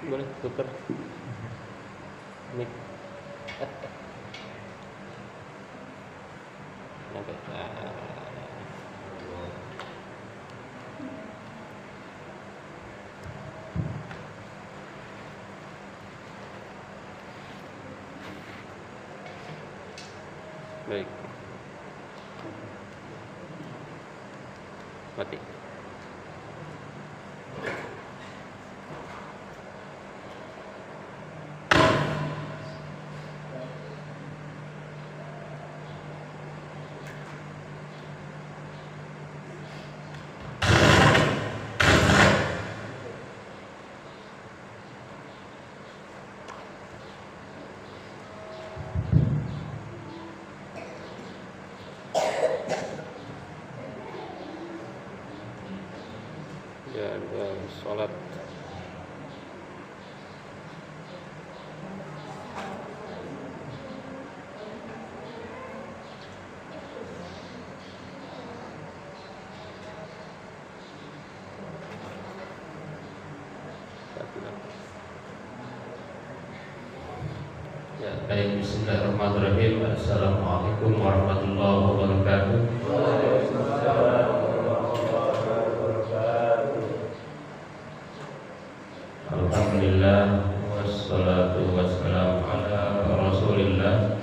Boleh tuker mic. Oke. Baik. Mati. Ya, sholat. Ya, baik, bismillahirrahmanirrahim. Assalamualaikum warahmatullahi wabarakatuh. Waalaikumsalam warahmatullahi wabarakatuh. Alhamdulillah, wassalatu wassalamu ala Rasulillah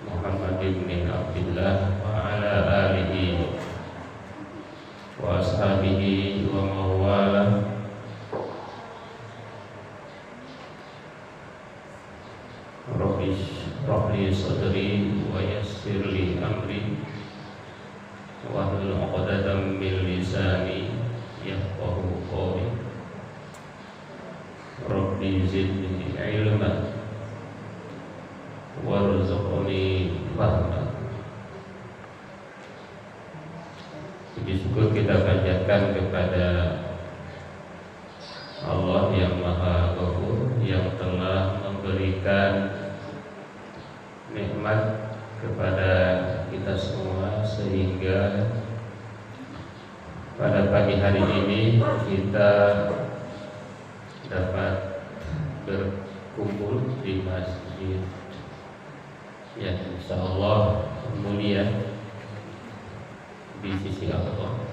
Muhammad bin Abdullah wa ala alihi wa ashabihi wa mawalah. Rabbi sadri wa yassirli amri wahlul 'uqdatam min lisani yafqahu qawli. Rabbi zidni ilma warzuqni fahma. Puji syukur kita panjatkan kepada Allah yang Maha Ghafur, yang telah memberikan nikmat kepada kita semua sehingga pada pagi hari ini kita dapat berkumpul di masjid yang insyaallah mulia di sisi Allah.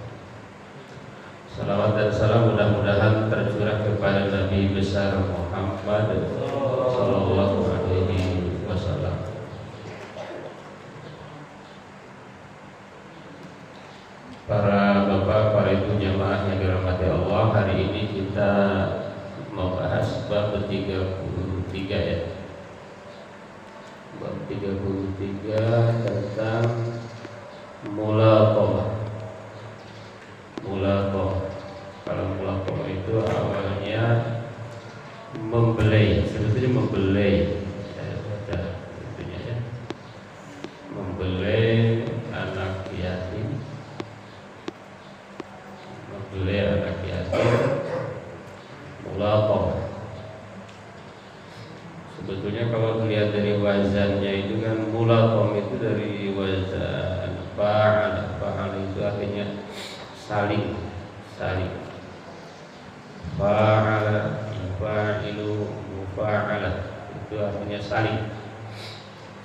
Salawat dan salam mudah-mudahan tercurah kepada Nabi besar Muhammad sallallahu alaihi wasallam. Para bapak, para ibu jamaah yang dirahmati Allah, hari ini kita membahas bab 33 ya. Bab 33 tentang mulaqabah. Mulaqabah. Kalau mulaqabah itu awalnya membelai, sebetulnya membelai. Saya baca intinya ya. Membelai anak yatim. Membelai anak yatim. Mulaqabah. Sebetulnya kalau dilihat dari wazannya itu kan mulaqam itu dari wazan fa'al. Fa'al itu artinya saling. Fa'ala, fa'ilu, mufa'ala itu artinya saling.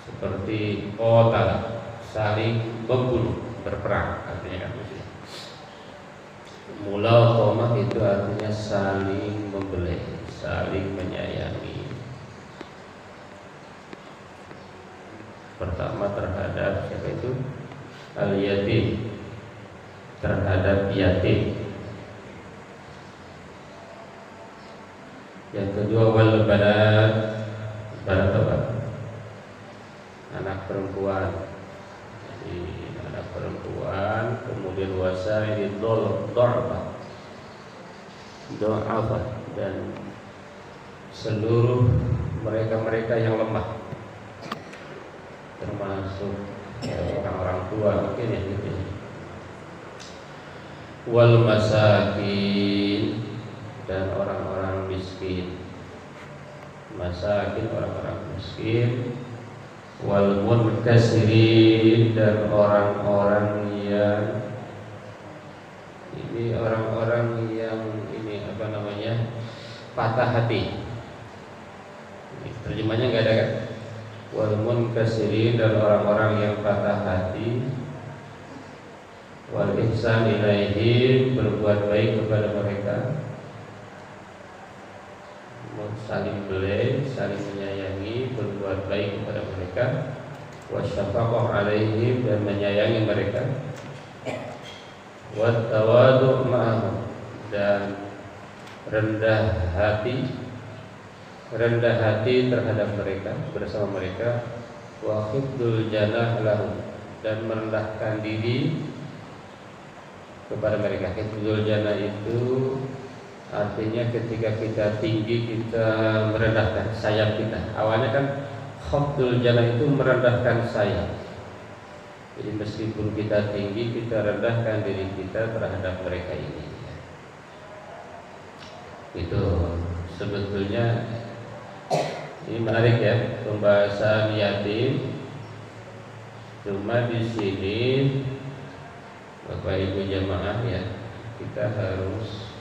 Seperti qatala, saling membunuh, berperang artinya kan begitu. Mulaqamah itu artinya saling membelai, saling menyayangi. Pertama terhadap siapa itu? Al-yatim, terhadap yatim. Yang kedua wal banat, banat apa? Anak perempuan. Jadi anak perempuan, kemudian wasail dha'fa, dan seluruh mereka-mereka yang lemah, termasuk orang-orang tua mungkin ya gitu. Wal masakin, dan orang-orang miskin. Masakin, orang-orang miskin. Wal munkasirin, dan orang-orang yang ini, orang-orang yang ini apa namanya, patah hati. Terjemahnya nggak ada kan? Wal munkasirin, dan orang-orang yang patah hati. Wal ihsan ilaihim, berbuat baik kepada mereka. Saling beli, saling menyayangi, berbuat baik kepada mereka. Wasyafaqah alaihim, dan menyayangi mereka. Wat tawadu' ma'ahum, dan rendah hati terhadap mereka, bersama mereka. Wa khifdul janah lahum, dan merendahkan diri kepada mereka. Khifdul janah itu artinya ketika kita tinggi, kita merendahkan sayap kita. Awalnya kan khifdul janah itu merendahkan sayap. Jadi meskipun kita tinggi, kita rendahkan diri kita terhadap mereka ini. Itu sebetulnya ini menarik ya, pembahasan yatim. Cuma di sini Bapak Ibu jamaah ya, kita harus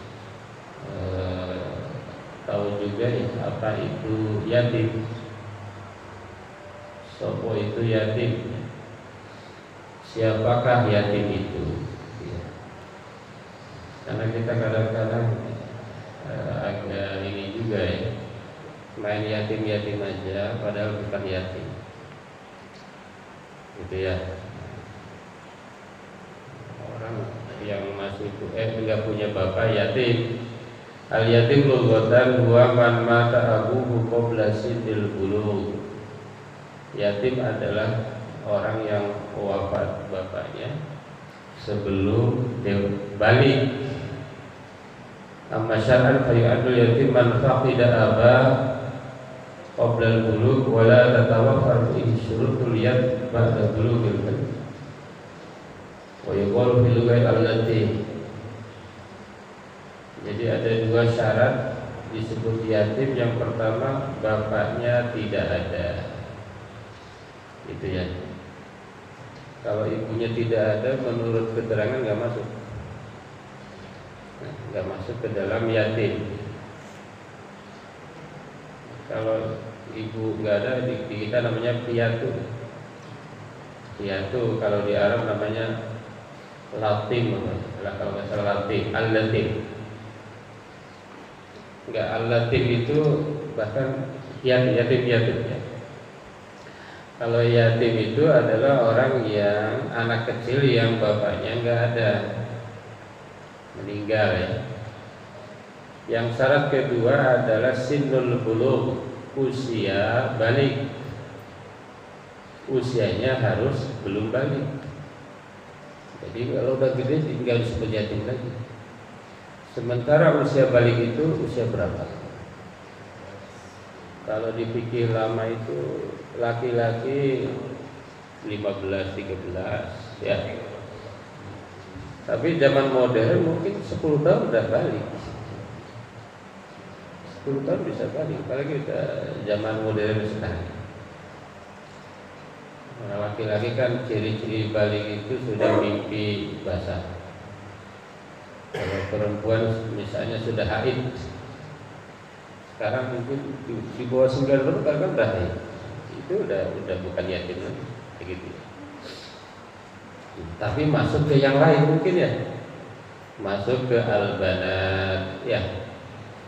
tahu juga ya, apa itu yatim. Sopo itu yatim. Siapakah yatim itu? Ya. Karena kita kadang-kadang agak ini juga ya, main yatim-yatim aja, padahal bukan yatim. Gitu ya. Orang yang masih enggak punya bapak yatim. Al yatim lughatan huwa man mata abuhu qabla sidil bulugh. Yatim adalah orang yang wafat bapaknya sebelum dia balik. Amma syar'an fa yu'addu yatim man faqida abah qabla al-bulugh wa la tatawaffar fihi syurutul yad ba'da bulughil hulm. Wa yuqalu fil lughati allati. Jadi ada dua syarat disebut yatim. Yang pertama, bapaknya tidak ada. Itu ya. Kalau ibunya tidak ada, menurut keterangan nggak masuk. Nggak masuk ke dalam yatim. Kalau ibu nggak ada, di kita namanya piatu. Piatu kalau di Arab namanya latim, kalau nggak salah latim, al-latim. Nggak, al-latim itu bahkan yatim ya. Kalau yatim itu adalah orang yang anak kecil yang bapaknya nggak ada, meninggal ya. Yang syarat kedua adalah sinul bulugh, usia balik. Usianya harus belum balik. Jadi kalau udah gede tinggal disebut yatim lagi. Sementara usia balik itu usia berapa? Kalau dipikir lama itu laki-laki 15-13 ya. Tapi zaman modern mungkin 10 tahun udah balik. 10 tahun bisa balik, apalagi kita zaman modern sekarang. Nah, laki-laki kan ciri-ciri balik itu sudah mimpi basah. Kalau perempuan misalnya sudah haid, sekarang mungkin di bawah 9 tahun kan udah haid. Itu udah bukan yatim lagi, begitu. Tapi masuk ke yang lain mungkin ya. Masuk ke al-banat ya.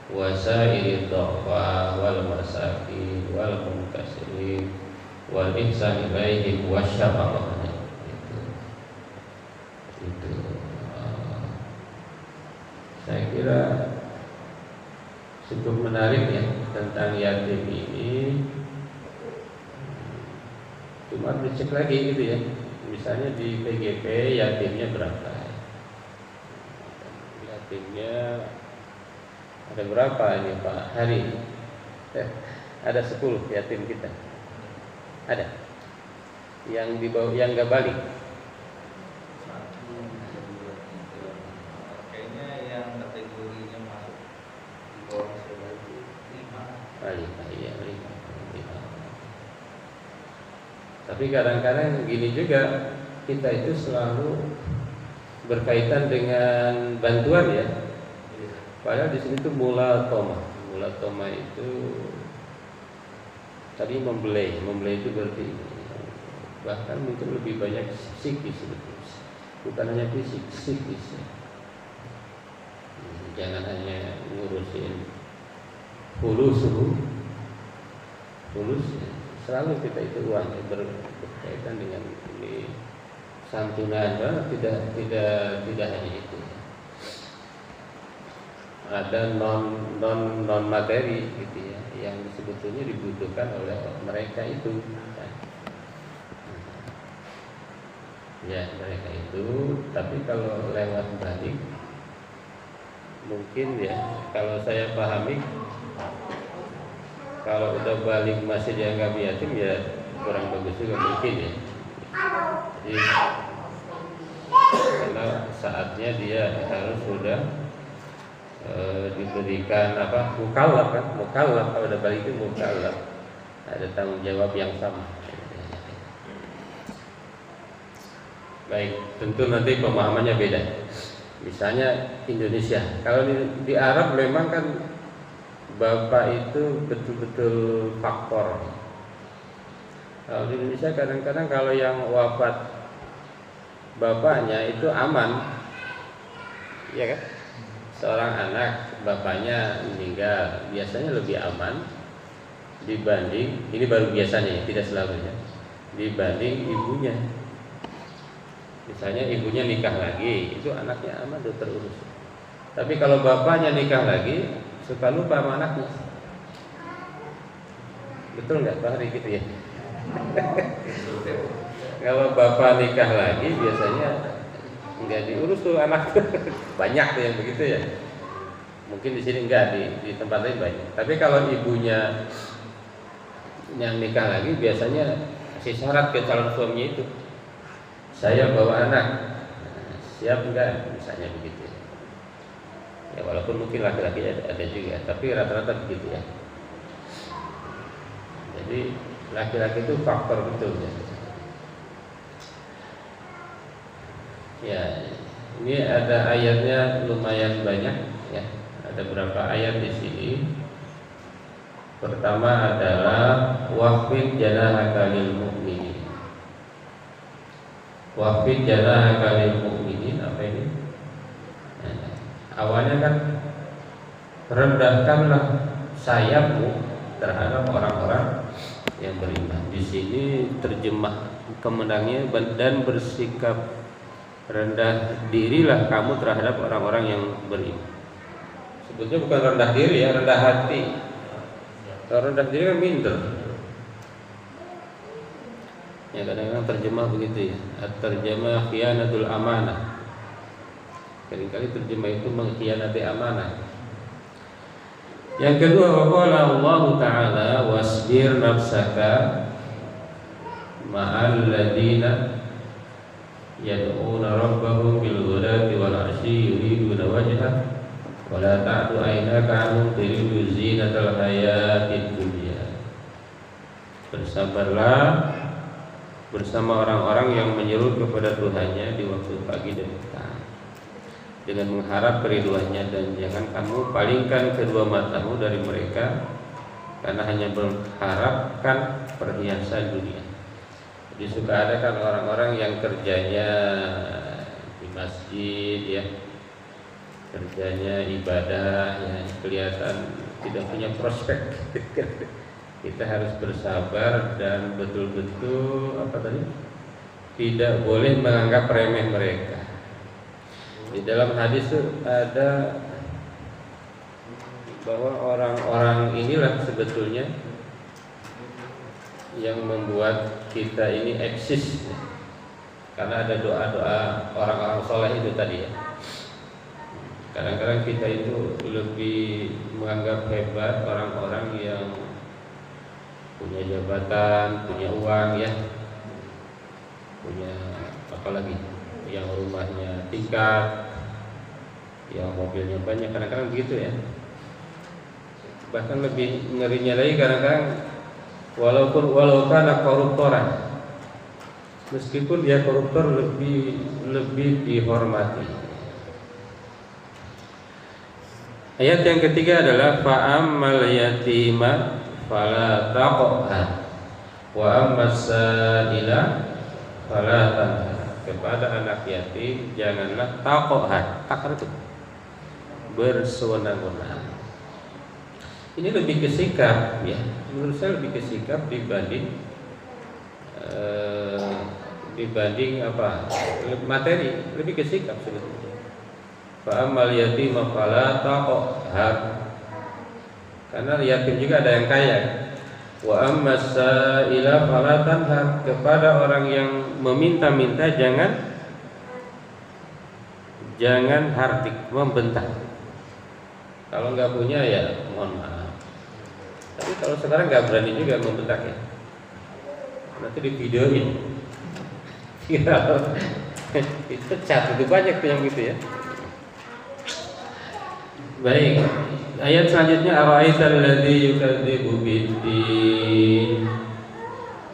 Wasairi dhafa wal masakin wal munkasirin wal ihsan ilaihim wasyafaqah. Itu. Saya kira cukup menarik ya tentang yatim ini. Cuma dicek lagi gitu ya. Misalnya di PGP yatimnya berapa? Yatimnya ada berapa ini Pak Hari? Ada 10 yatim kita. Ada. Yang di bawah, yang nggak balik. Kayaknya yang kategorinya masuk di bawah 5. Iya, 5. Tapi kadang-kadang gini juga, kita itu selalu berkaitan dengan bantuan ya. Padahal di sini tuh mula Mulatoma itu tadi membelai itu berarti bahkan mungkin lebih banyak psikis sebetulnya, bukan hanya fisik, psikis ya. Jangan hanya ngurusin fulus ya. Selalu kita itu uang berkaitan dengan ini santunan, tidak hanya itu. Ada non materi gitu ya, yang sebetulnya dibutuhkan oleh mereka itu. Ya mereka itu, tapi kalau lewat balik mungkin ya, kalau saya pahami, kalau udah balik masih dianggap yatim ya kurang bagus juga mungkin ya. Jadi karena saatnya dia harus sudah diberikan mukallaf kan, mukallaf kalau udah balik itu mukallaf, ada tanggung jawab yang sama. Baik, tentu nanti pemahamannya beda. Misalnya Indonesia, kalau di Arab memang kan bapak itu betul-betul faktor. Kalau di Indonesia kadang-kadang kalau yang wafat bapaknya itu aman, ya kan? Seorang anak bapaknya meninggal biasanya lebih aman dibanding, ini baru biasanya tidak selalunya, dibanding ibunya. Misalnya ibunya nikah lagi, itu anaknya aman udah terurus. Tapi kalau bapaknya nikah lagi, suka lupa sama anaknya. Betul nggak Pak Hari gitu ya? Kalau bapak nikah lagi, biasanya nggak diurus tuh anak. Banyak tuh yang begitu ya. Mungkin di sini enggak, di tempat lain banyak. Tapi kalau ibunya yang nikah lagi, biasanya kasih syarat ke calon suaminya itu. Saya bawa anak, siap enggak? Misalnya begitu. Ya walaupun mungkin laki-laki ada juga, tapi rata-rata begitu ya. Jadi laki-laki itu faktor betul ya. Ya, ini ada ayatnya lumayan banyak ya. Ada berapa ayat di sini? Pertama adalah waqfid janahaka lil mu'minin. Waqfid janahaka lil mu'minin, apa ini? Awalnya kan rendahkanlah sayapmu terhadap orang-orang yang beriman. Di sini terjemah kemenangnya dan bersikap rendah dirilah kamu terhadap orang-orang yang beriman. Sebetulnya bukan rendah diri ya, rendah hati. Kalau rendah diri kan minder. Ya kadang-kadang terjemah begitu ya. Terjemah khianatul amanah. Kali-kali terjemah itu mengkhianati amanah. Yang kedua, waqala Allah Ta'ala wasbir nafsaka ma'al ladina yad'una rabbahum bil ghadati wal 'ashyi yuriduna wajha wa la ta'du 'ainaka 'anhum turidu zinatal hayatid dunya. Bersabarlah bersama orang-orang yang menyeru kepada Tuhannya di waktu pagi dan petang dengan mengharap keriduannya, dan jangan kamu palingkan kedua matamu dari mereka karena hanya mengharapkan perhiasan dunia. Jadi suka ada kan orang-orang yang kerjanya di masjid ya, kerjanya ibadah ya, kelihatan tidak punya prospek. Kita harus bersabar dan betul-betul tidak boleh menganggap remeh mereka. Di dalam hadis itu ada bahwa orang-orang inilah sebetulnya yang membuat kita ini eksis, karena ada doa-doa orang-orang soleh itu tadi ya. Kadang-kadang kita itu lebih menganggap hebat orang-orang yang punya jabatan, punya uang ya, punya apalagi yang rumahnya tingkat, yang mobilnya banyak, kadang-kadang begitu ya. Bahkan lebih ngerinya lagi kadang-kadang walau kana koruptoran, meskipun dia koruptor lebih dihormati. Ayat yang ketiga adalah fa'ammal yatima fala taqhar wa ammas sa'ila fala tanhar. Kepada anak yatim janganlah taqhar. Taqhar itu bersewenang-wenang. Ini lebih ke sikap ya. Menurut saya lebih ke sikap dibanding apa materi, lebih ke sikap sebetulnya. Fa'ammal yatima fala taqhar. Karena yatim juga ada yang kaya. Wa ammas sa'ila fala tanhar. Kepada orang yang meminta-minta jangan hardik, membentak. Kalau nggak punya ya mohon maaf. Tapi kalau sekarang nggak berani juga membentak ya. Nanti di videoin. Viral. Itu chat itu banyak tuh yang gitu ya. Baik, ayat selanjutnya ara'aital ladzi yukadzibu biddin.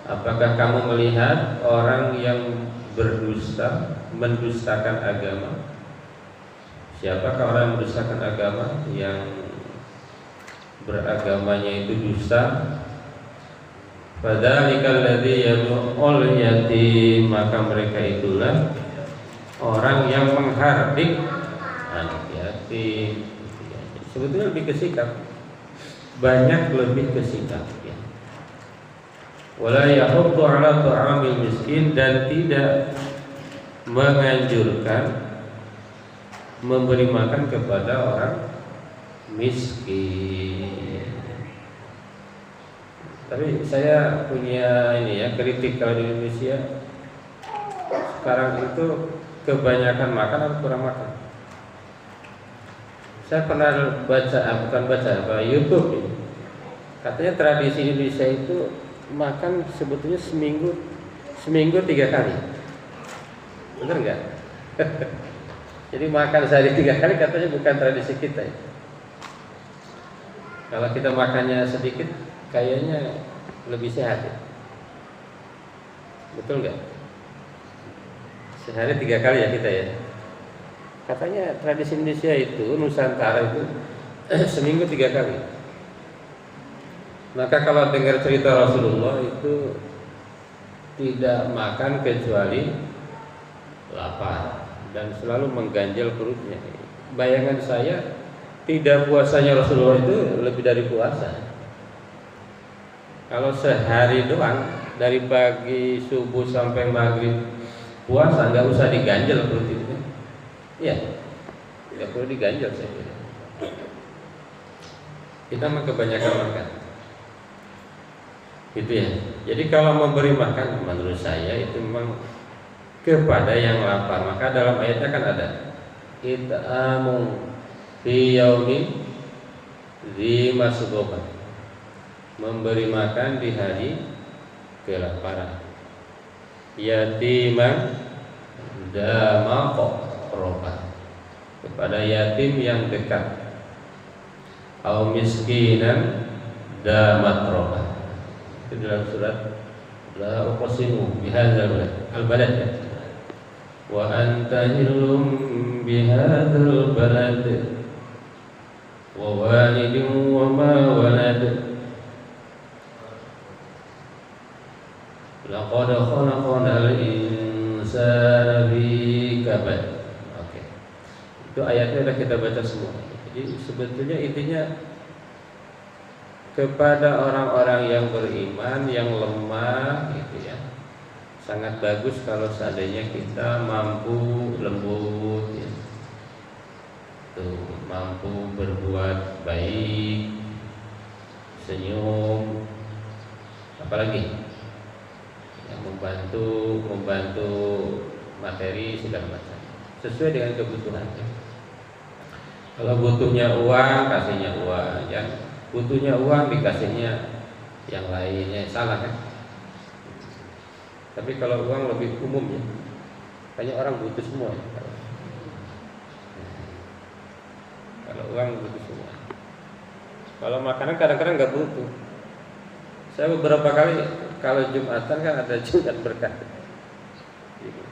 Apakah kamu melihat orang yang berdusta, mendustakan agama? Siapakah orang yang mendustakan agama, yang beragamanya itu dusta? Fadzalikal ladzi yad'ul yatim, maka mereka itulah orang yang menghardik anak yatim. Sebetulnya lebih ke sikap, banyak lebih ke sikap ya. Wala yahuddu ala ta'amil miskin, dan tidak menganjurkan memberi makan kepada orang miskin. Tapi saya punya ini ya, kritik kalau di Indonesia sekarang itu kebanyakan makan atau kurang makan. Saya pernah baca YouTube ini. Katanya tradisi Indonesia itu makan sebetulnya seminggu 3 kali. Benar nggak? Jadi makan sehari 3 kali katanya bukan tradisi kita ya. Kalau kita makannya sedikit, kayaknya lebih sehat ya. Betul nggak? Sehari 3 kali ya kita ya. Katanya tradisi Indonesia itu, Nusantara itu seminggu 3 kali. Maka kalau dengar cerita Rasulullah itu tidak makan kecuali lapar dan selalu mengganjal perutnya. Bayangan saya, tidak puasanya Rasulullah itu lebih dari puasa. Kalau sehari doang, dari pagi subuh sampai maghrib puasa, nggak usah diganjal perut itu. Iya, tidak perlu diganjal saya kira. Kita mah kebanyakan makan, gitu ya. Jadi kalau memberi makan, menurut saya itu memang kepada yang lapar. Maka dalam ayatnya kan ada it'amu fi yaumi dzi masghubah, memberi makan di hari kelaparan. Yatiman dza maqrabah, kepada yatim yang dekat. Au miskinan dza matrabah. Itu dalam surat la uqsimu bihadzal balad. Wa anta hillum bihadzal balad wa walidin wa ma walad. Laqad khalaqnal insana fi kabad. Oke. Itu ayatnya sudah kita baca semua. Jadi sebetulnya intinya kepada orang-orang yang beriman, yang lemah gitu ya. Sangat bagus kalau seandainya kita mampu lembut ya. Tuh, mampu berbuat baik, senyum, apalagi yang membantu materi segala macam sesuai dengan kebutuhannya. Kalau butuhnya uang, kasihnya uang, ya. Butuhnya uang, dikasihnya yang lainnya, salah kan? Tapi kalau uang lebih umum ya, banyak orang butuh semua ya. Kalau uang butuh semua. Kalau makanan kadang-kadang nggak butuh. Saya beberapa kali kalau Jumatan kan ada Jumat berkah.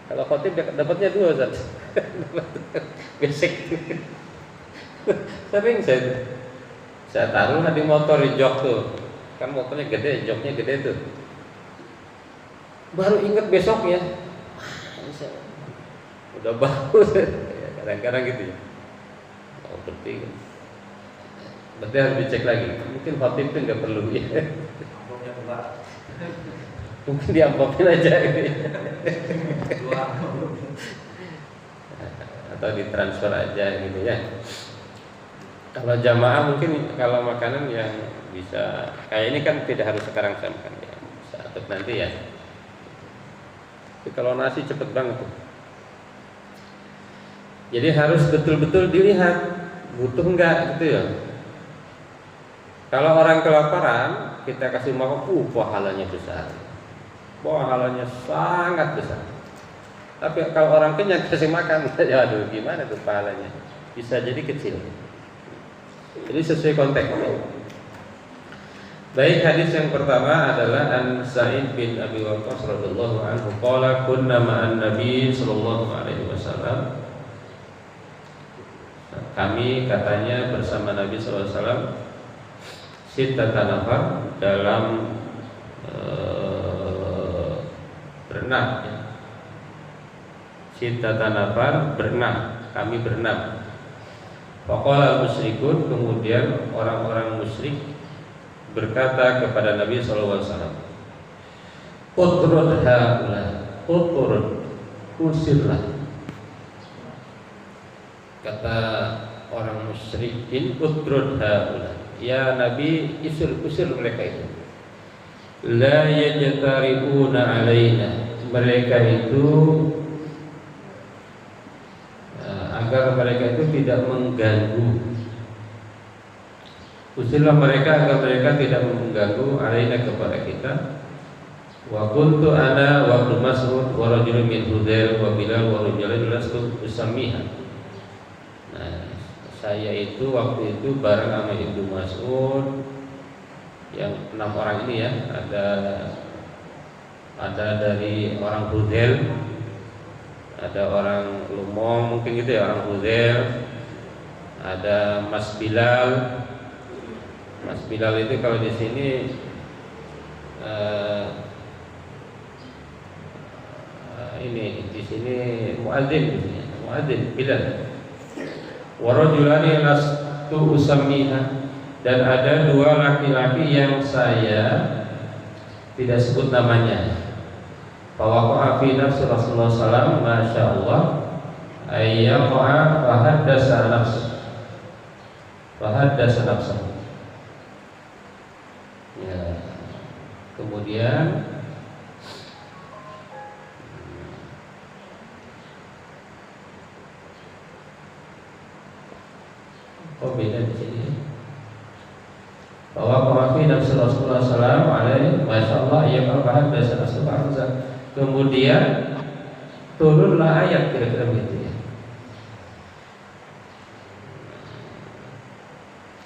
Kalau khotib dapatnya 2 Ustaz. Gesek. Sering saya taruh di motor di jok tuh. Kan motornya gede, joknya gede tuh. Baru inget besoknya. Udah bagus. Kadang-kadang gitu ya. Oh, berarti harus dicek lagi. Mungkin khotib itu nggak perlu ya. Amplopnya kebak. Mungkin diamplopin aja gitu ya. Dua. Atau ditransfer aja gitu ya. Kalau jamaah mungkin kalau makanan yang bisa kayak ini kan tidak harus sekarang saya makan ya. Bisa untuk nanti ya. Tapi kalau nasi cepet banget tuh. Jadi harus betul-betul dilihat butuh enggak gitu ya. Kalau orang kelaparan kita kasih makan, pahalanya besar. Pahalanya sangat besar. Tapi kalau orang kenyang kasih makan, ya aduh gimana tuh pahalanya? Bisa jadi kecil. Jadi sesuai konteks. Baik, hadis yang pertama adalah An Sa'id bin Abi Waqqas radhiyallahu anhu qala kunna ma'an Nabi sallallahu alaihi wasallam. Kami katanya bersama Nabi sallallahu alaihi wasallam sittatan nafar dalam berenam ya. Sittatan nafar berenam, kami berenam. Faqala al-musyrikun, kemudian orang-orang musyrik berkata kepada Nabi sallallahu alaihi wasallam, "Utrud haula, utrud, usirlah." Kata orang musyrikin, "Utrud haula." Ya Nabi, usir mereka itu. La yajtari'una alaina. Mereka itu agar mereka itu tidak mengganggu. Usirlah mereka agar mereka tidak mengganggu alaina kepada kita. Wa kuntu ana wa Ibnu Mas'ud wa rajulun min Hudzail wa Bilal wa rajulun lastu usammiha. Nah, saya itu waktu itu bareng sama Ibnu Mas'ud yang 6 orang ini ya, ada dari orang Hudzail, ada orang Lumong mungkin gitu ya, orang Hudzail, ada Mas Bilal. Mas Bilal itu kalau di sini ini di sini muadzin Bilal. Warajulani lastu usammiha, dan ada 2 laki-laki yang saya tidak sebut namanya. Fawaqa'a fi nafsi Rasulullah sallallahu alaihi wasallam masyaallah ayyaqa fahaddasa nafsa. Ya. Kemudian beda di sini. Bahwa kami Nabi Rasulullah Sallallahu Alaihi Wasallam yang berbahan dasar bangsa. Kemudian turunlah ayat kira-kira begitu ya.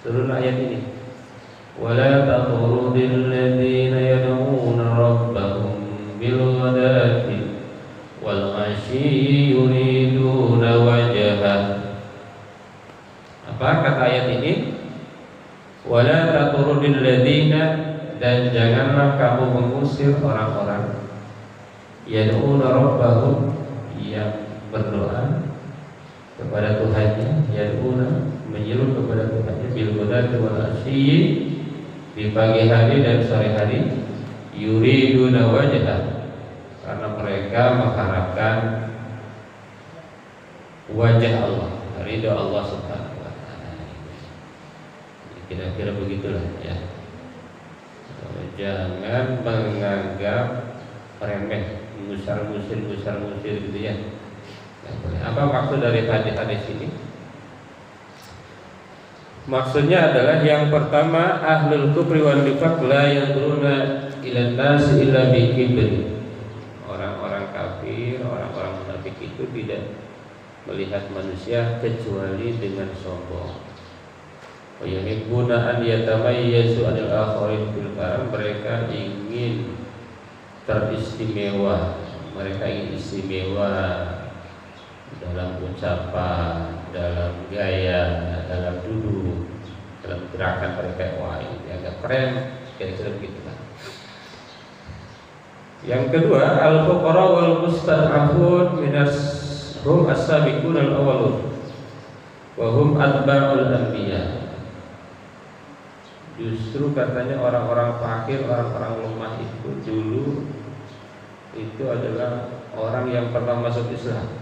Turunlah ayat ini. Wala tatrudil ladzina yad'una rabbahum bil ghadati wal 'ashyi yuriduna wajhah. Apa kata ayat ini? Wala tatrudil ladzina, dan janganlah kamu mengusir orang-orang yad'una rabbahum, yang berdoa kepada Tuhannya, yad'una, menyeru kepada Tuhannya, bil ghadati wal 'ashyi, di pagi hari dan sore hari, yuriduna wajhah, karena mereka mengharapkan wajah Allah, ridha Allah Subhanahu. Kira-kira begitulah ya. Jangan menganggap remeh, musir gitu ya. Apa maksud dari hadis ini? Maksudnya adalah yang pertama, ahlul kufri wal nifaq la yanzuruna ila an-nas illa bi kibr. Orang-orang kafir, orang-orang munafik itu tidak melihat manusia kecuali dengan sombong. Wa yuhibbuna an yatamayyazu 'anil akharin bil karam, mereka ingin teristimewa, mereka ingin istimewa dalam ucapan, dalam gaya, dalam duduk, dalam gerakan mereka, wah ini agak keren, kira-kira begitu kan. Yang kedua, al-fuqara wal mustad'afun minas hum as-sabiqun al-awwalun wa hum atba'ul anbiya. Justru katanya orang-orang fakir, orang-orang lemah itu dulu itu adalah orang yang pernah masuk Islam.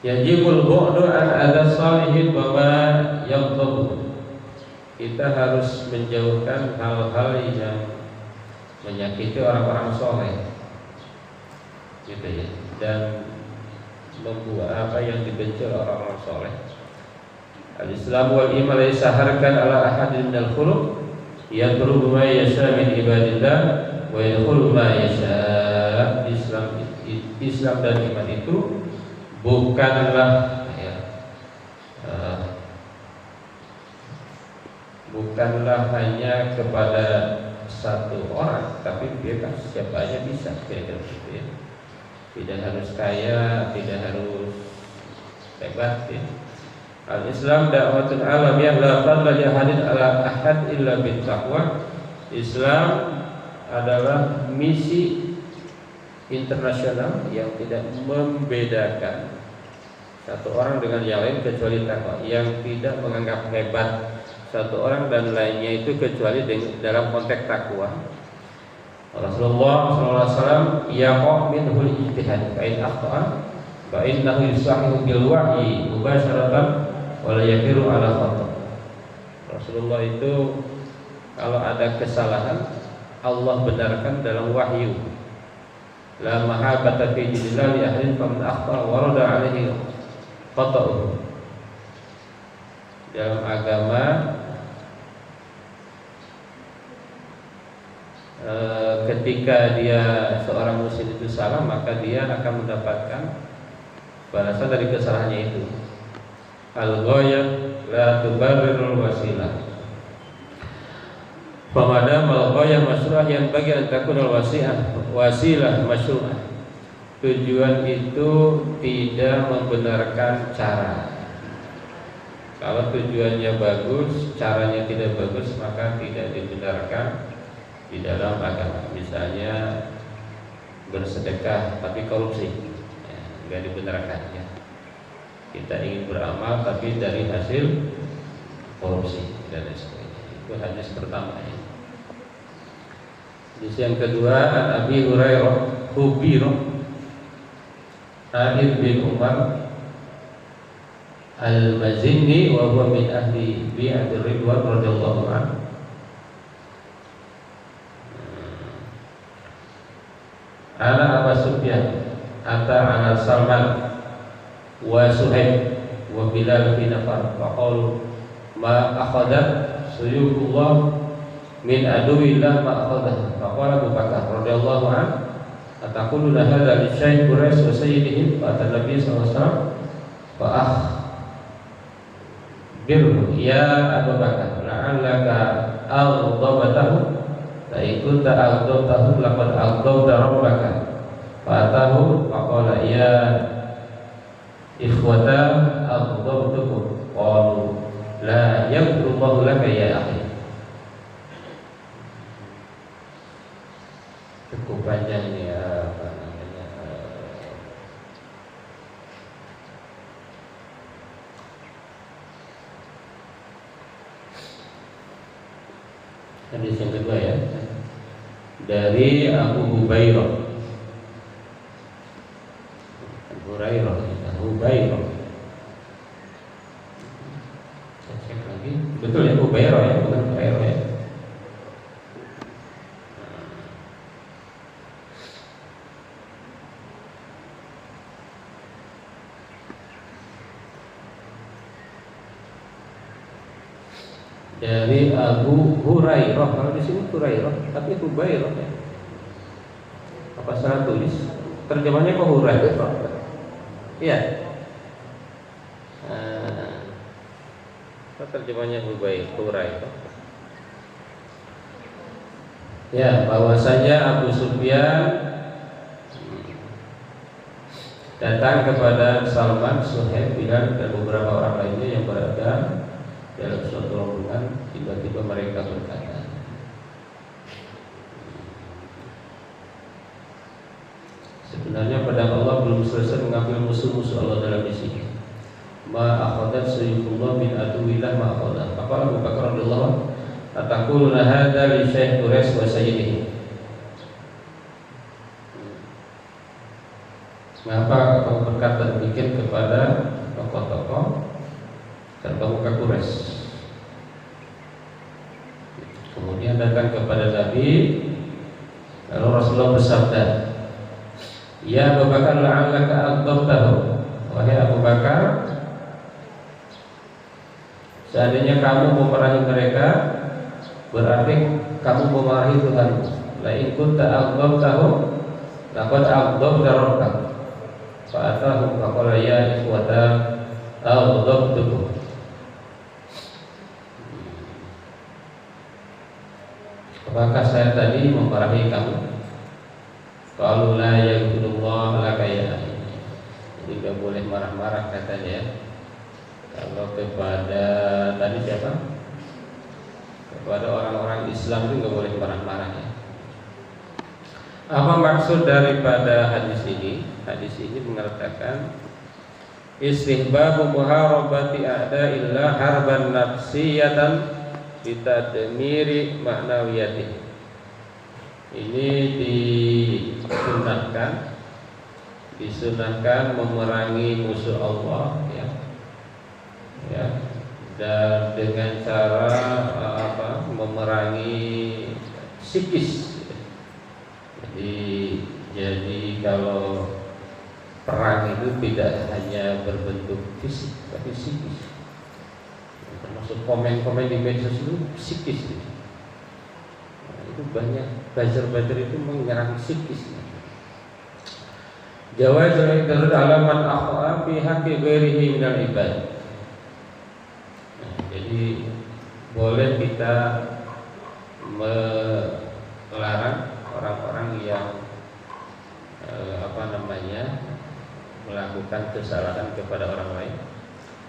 Yajibul bu'du an adza salihin wa ma yaghdhabu. Kita harus menjauhkan hal-hal yang menyakiti orang-orang soleh, gitu ya, dan membuat apa yang dibenci oleh orang-orang soleh. Al-Islam wal iman la yasaharkan ala ahadin minal khuluq yatrubu ma yasha min ibadillah wa yadkhulu ma yasha. Islam dan iman itu bukanlah bukanlah hanya kepada satu orang, tapi dia kan siapa aja bisa, kira-kira begitu ya. Tidak harus kaya, tidak harus hebat ya. Al-Islam da'watun alamiyah la fadla li ahadin ala ahad illa bit taqwa. Islam adalah misi internasional yang tidak membedakan satu orang dengan yang lain kecuali takwa, yang tidak menganggap hebat satu orang dan lainnya itu kecuali dalam konteks takwa. Rasulullah SAW yaqa minhul ijtihad fa in akhta'a fa innahu yusahihu bil wahyi mubasharatan wa la yakiru ala khata'. Rasulullah itu kalau ada kesalahan Allah benarkan dalam wahyu. La mahabbata fi dinillah li ahlin fa man akhta'a warada alaihi khata'uhu. Dalam agama ketika dia seorang muslim itu salah, maka dia akan mendapatkan balasan dari kesalahannya itu. Al-ghayah la tubarrirul wasilah. Famadam al-ghayah masyru'ah yang bagi an takunul wasilah masyru'ah. Tujuan itu tidak membenarkan cara. Kalau tujuannya bagus, caranya tidak bagus, maka tidak dibenarkan di dalam agama. Misalnya bersedekah tapi korupsi, ya, nggak dibenarkan ya. Kita ingin beramal tapi dari hasil korupsi dan sebagainya. Itu hadis pertama ya. Hadis yang kedua, an Abi Hurairah Hubirah Aid bin Umar Al-Mazinni wa huwa min ahli bi'atir ridwan radhiyallahu anhu. Ana Abu Sufyan ata ala Salman wa Suhaib wa Bilal bin Nafar wa qalu ma akhadha suyukullah min aduwillah ma akhadha. Fa qala Abu Bakar radhiyallahu anhu ataquluna hadza li syekh Quraisy wa sayyidihim fa Nabi sallallahu alaihi wasallam fa akhbirhu ya Abu Bakar la'allaka aghdabtahu fa in kunta aghdabtahu laqad aghdabta rabbaka fa atahu fa qala ya ikhwata aghdabtukum qalu la yaghfirullahu laka ya akhi. Cukup panjang ini apa namanya, hadis yang kedua ya, dari Abu Hurairah Hubairah. Cek lagi, betul ya Hubairah ya, bukan Hubairah ya. Dari Abu Hurairah, kalau di sini Hurairah, tapi Hubairah ya. Apa salah tulis? Terjemahnya kok Hurairah? Iya. Terjemahnya Hurairah. Ya, bahwasanya Abu Sufyan datang kepada Salman, Suhaib, Bilal dan beberapa orang lainnya yang berada dalam suatu rombongan. Tiba-tiba mereka berkata, sebenarnya pedang Allah belum selesai mengambil musuh-musuh Allah dalam misi. Ma akhadat sayyidullah min aduwillah ma akhadat. Apa Abu Bakar radhiyallahu anhu ataquluna hadza li Syekh Quraisy wa sayyidihi. Mengapa kamu berkata demikian kepada tokoh-tokoh dan pemuka Quraisy? Kemudian datang kepada Nabi, lalu Rasulullah bersabda, ya Abu Bakar la'allaka aghdabtahu. Wahai Abu Bakar, seandainya kamu memarahi mereka, berarti kamu memarahi Tuhanmu. La in kunta aghdabtahu laqad aghdabta rabbak. Fa'atahum faqala ya ikhwata aghdabtukum. Apakah saya tadi memarahi kamu? Qalu la yaghfirullah laka ya. Jadi tidak boleh marah-marah katanya. Kalau kepada tadi siapa? Kepada orang-orang Islam itu nggak boleh marah-marah ya. Apa maksud daripada hadis ini? Hadis ini mengatakan istihbabu muharabati a'da'illah harban nafsiyatan bitadmiri ma'nawiyati. Ini disunahkan memerangi musuh Allah ya, dan dengan cara memerangi psikis. Jadi kalau perang itu tidak hanya berbentuk fisik tapi psikis. Termasuk komen-komen di medsos itu psikis. Itu banyak buzzer itu menyerang psikis. Jawazul iqrar ala man akhta fi haqqi ghairihi minal ibad. Jadi boleh kita melarang orang-orang yang melakukan kesalahan kepada orang lain.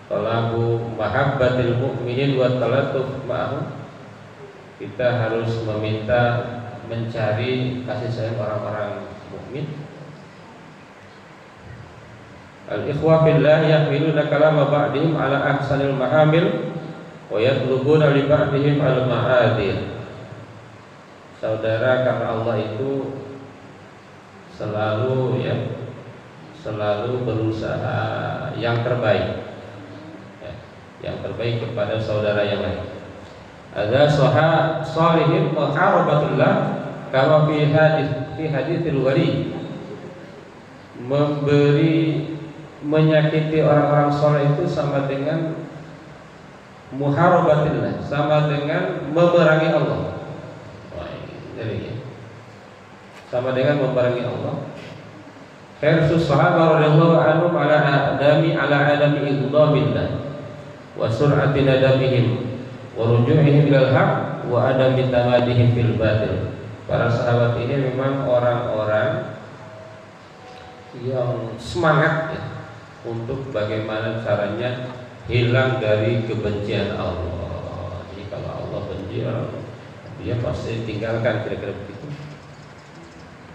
Talabu mahabbatil mu'minin wa talatuf ma'ahum. Kita harus mencari kasih sayang orang-orang mukmin. Al-ikhwa fillah yahmiluna kalama ba'dihim ala ahsanil mahamil wa yatlubuna li ba'dihim al-ma'adir. Saudara karena Allah itu selalu berusaha yang terbaik, yang terbaik kepada saudara yang lain. Ada salihin muharabatullah kama fi haditsil wali. Menyakiti orang-orang saleh itu sama dengan muharabatillah, sama dengan memerangi Allah. Sama dengan memerangi Allah. Khairusus sahabat radhiyallahu anhum ala adami ighdamillah wa sur'ati nadamihim wa ruju'ihim ilal haq wa adami tamadihim fil batil. Para sahabat ini memang orang-orang yang semangat ya, untuk bagaimana caranya hilang dari kebencian Allah. Jadi kalau Allah benci, dia pasti tinggalkan, kira-kira begitu.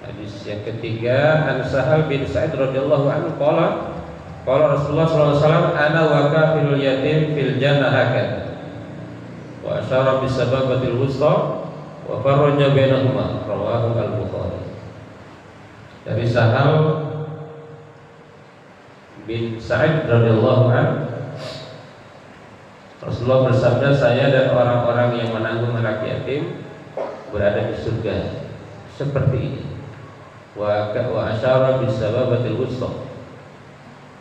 Hadis yang ketiga, An Sahal bin Sa'id radhiyallahu anhu qala Rasulullah sallallahu alaihi wasallam ana wa kafilul yatim fil jannah hakad wa asyara bis sababatil wusta wa farraja bainahuma, rawahu al-Bukhari. Dari Sahal bin Sa'id radhiyallahu anhu, Rasulullah bersabda, saya dan orang-orang yang menanggung anak yatim berada di surga seperti ini. Wa asyara bis sababatil wusta,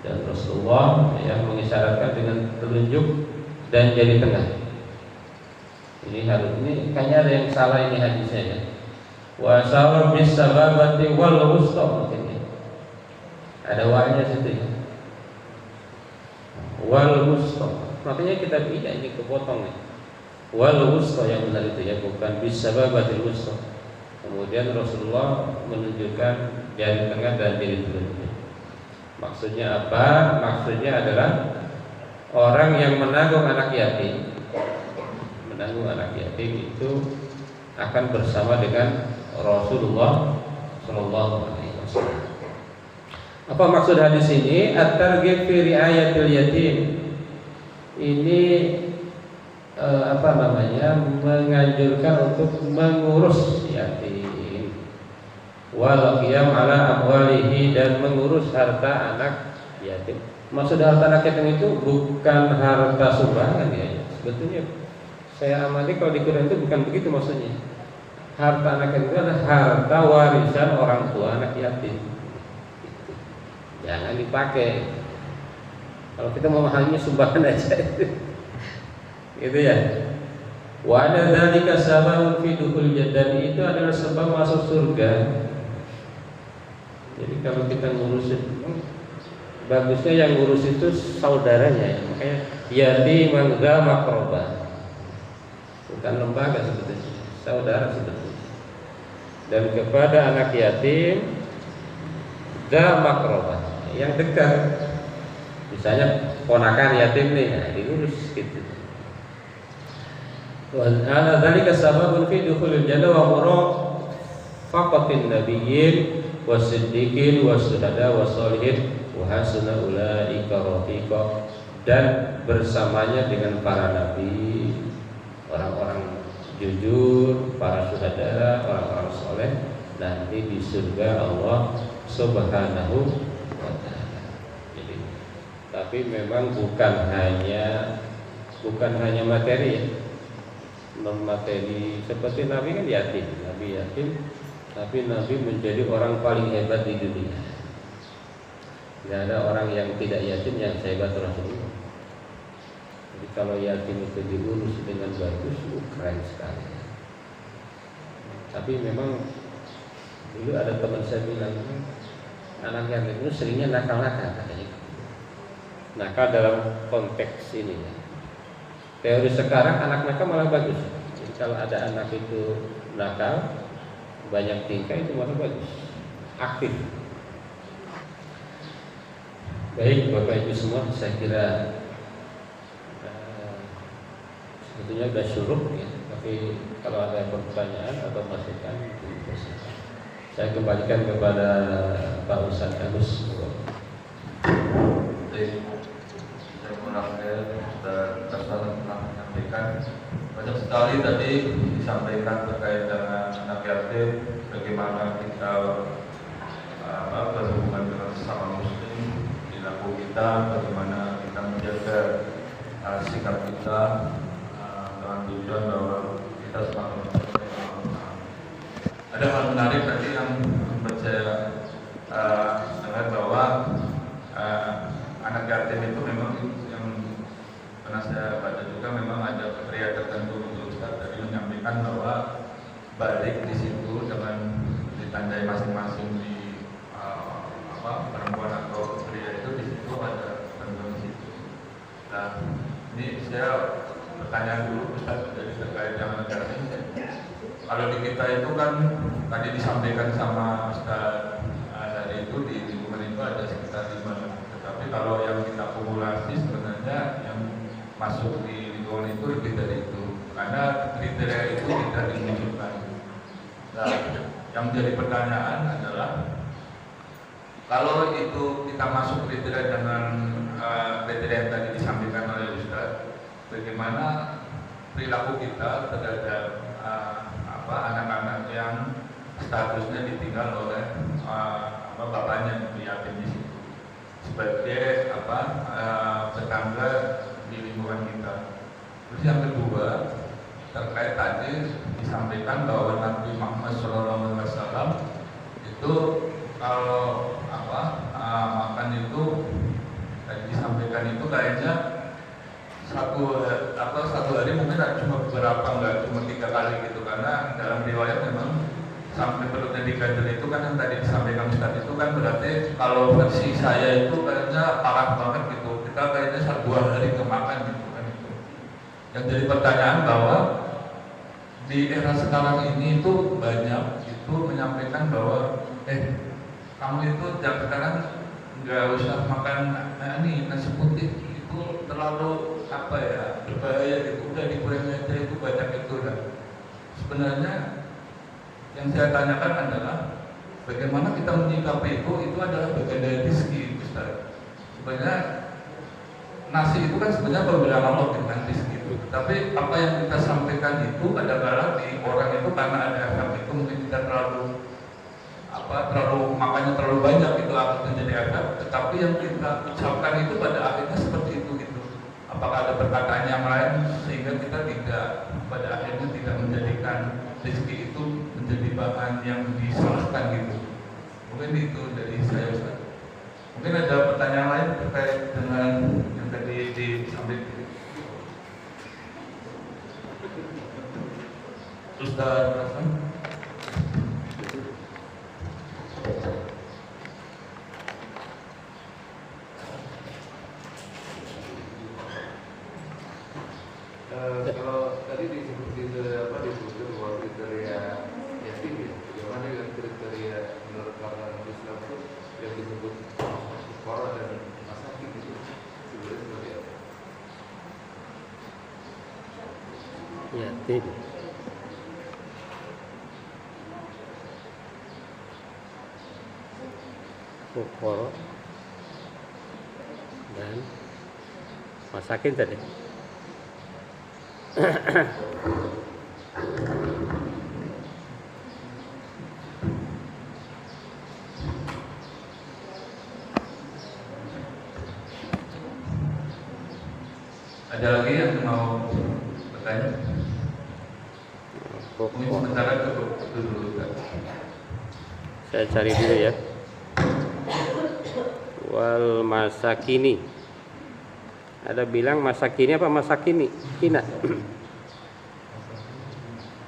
dan Rasulullah yang mengisyaratkan dengan telunjuk dan jari tengah. Ini kayaknya ada yang salah ini hadisnya ya. Wa asyara bis sababati wal wusta, maksudnya ada wa-nya situ ya. Wal wusta, makanya kita tidak ini kepotong ya. Wal wusta yang benar itu ya, bukan bis sababatil wusta. Kemudian Rasulullah menunjukkan jari tengah dan jari telunjuk. Maksudnya apa? Maksudnya adalah orang yang menanggung anak yatim. Menanggung anak yatim itu akan bersama dengan Rasulullah Shallallahu Alaihi Wasallam. Apa maksud hadis ini? At-targhib fi riayatil yatim. Ini menganjurkan untuk mengurus yatim. Wal qiyam ala amwalihi, dan mengurus harta anak yatim. Maksud harta anak yatim itu bukan harta sumbangan ya. Sebetulnya saya amati kalau di Quran itu bukan begitu maksudnya. Harta anak yatim itu adalah harta warisan orang tua anak yatim. Jangan dipakai. Kalau kita memahaminya sumbangan aja itu ya. Wa ada dzalika sababun fi dukhul jannah, itu adalah sebab masuk surga. Jadi kalau kita ngurusin, bagusnya yang ngurus itu saudaranya ya. Makanya yatiman dza maqrabah. Bukan lembaga sebetulnya, saudara sebetulnya. Dan kepada anak yatim dza maqrabah, yang dekat. Misalnya ponakan yatim nih, nah diurus gitu. Wa ana dzalika sababun fi dukhulil jannah wa murafaqatin nabiyyin wasiddiqin wasyuhada wassalihin wa hasuna ulaika rafiqa, dan bersamanya dengan para nabi, orang-orang jujur, para syuhada, orang-orang soleh nanti di surga Allah Subhanahu wa ta'ala. Jadi, tapi memang bukan hanya materi ya. Non-materi seperti Nabi kan yatim, Nabi yatim, tapi Nabi menjadi orang paling hebat di dunia. Tidak ada orang yang tidak yatim yang sehebat Rasulullah. Jadi kalau yatim itu diurus dengan bagus, keren sekali. Tapi memang dulu ada teman saya bilang, anak yatim itu seringnya nakal-nakal katanya. Nakal dalam konteks ini ya. Teori sekarang anak nakal malah bagus. Jadi kalau ada anak itu nakal, banyak tingkah, itu malah bagus, aktif. Baik Bapak Ibu semua, saya kira sebetulnya sudah syuruh ya. Tapi kalau ada pertanyaan atau masukan, saya kembalikan kepada Pak Ustadz Agus. Saya mengulangi tersebut telah menyampaikan banyak sekali tadi disampaikan terkait dengan anak yatim, bagaimana kita berhubungan dengan sesama muslim, perilaku kita, bagaimana kita menjaga sikap kita dengan tujuan bahwa kita semakin ada hal menarik tadi yang membuat saya dengar bahwa anak yatim itu memang yang pernah saya baca juga, memang ada kriteria tertentu. Untuk Ustaz tadi menyampaikan bahwa balik di situ dengan ditandai masing-masing di perempuan atau pria itu, di situ ada ketentuan di situ. Nah, ini saya pertanyaan dulu Ustaz dari terkait dengan negara ini. Kalau di kita itu kan tadi disampaikan sama Ustaz dari itu di lingkungan itu ada sekitar 5. Tetapi kalau yang kita kumulasi sebenarnya yang masuk di lingkungan itu lebih dari itu, karena kriteria itu tidak dimunculkan. Nah, yang menjadi pertanyaan adalah kalau itu kita masuk kriteria dengan kriteria yang tadi disampaikan oleh Ustaz, bagaimana perilaku kita terhadap anak-anak yang statusnya ditinggal oleh bapaknya di yatim di situ sebagai tetangga di lingkungan kita. Terus yang kedua, terkait tadi disampaikan bahwa Nabi Muhammad SAW itu kalau makan itu tadi disampaikan itu kayaknya satu hari mungkin cuma beberapa, nggak cuma 3 kali gitu, karena dalam riwayat memang sampai perutnya diganjel itu kan yang tadi disampaikan Ustaz itu kan berarti kalau versi saya itu kayaknya parah banget gitu, kita kayaknya 2 hari kemakan gitu kan itu. Yang jadi pertanyaan bahwa di era sekarang ini itu banyak itu menyampaikan bahwa kamu itu sekarang nggak usah makan nasi putih itu terlalu apa ya, berbahaya gitu, udah dikurangi aja, itu banyak itu lah. Sebenarnya yang saya tanyakan adalah bagaimana kita menyikapi itu adalah bagian dari rezeki, Ustaz. Sebenarnya nasi itu kan sebenarnya pemberian Allah dengan rezeki itu. Tapi apa yang kita sampaikan itu kadang-kadang di orang itu karena ada efek itu mungkin kita terlalu makannya terlalu banyak itu akan menjadi efek. Tetapi yang kita ucapkan itu pada akhirnya seperti itu gitu. Apakah ada perkataan yang lain sehingga kita tidak pada akhirnya tidak menjadikan rezeki itu menjadi bahan yang disalahkan gitu. Mungkin itu dari saya, Ustaz. Mungkin ada pertanyaan lain terkait dengan yang tadi disampaikan Ustaz Hasan. Kalau tadi disebutkan bahwa kriteria yatim ya, bagaimana dengan kriteria menurut para Islam itu yang disebut fuqara dan masakin itu sebenarnya seperti apa? Yatim. Fuqara dan masakin tadi. Ada lagi yang mau bertanya? Mungkin sementara cukup itu dulu, Ustaz. Saya cari dulu ya. Wal masakini. Ada bilang masakini apa masakini? Kina.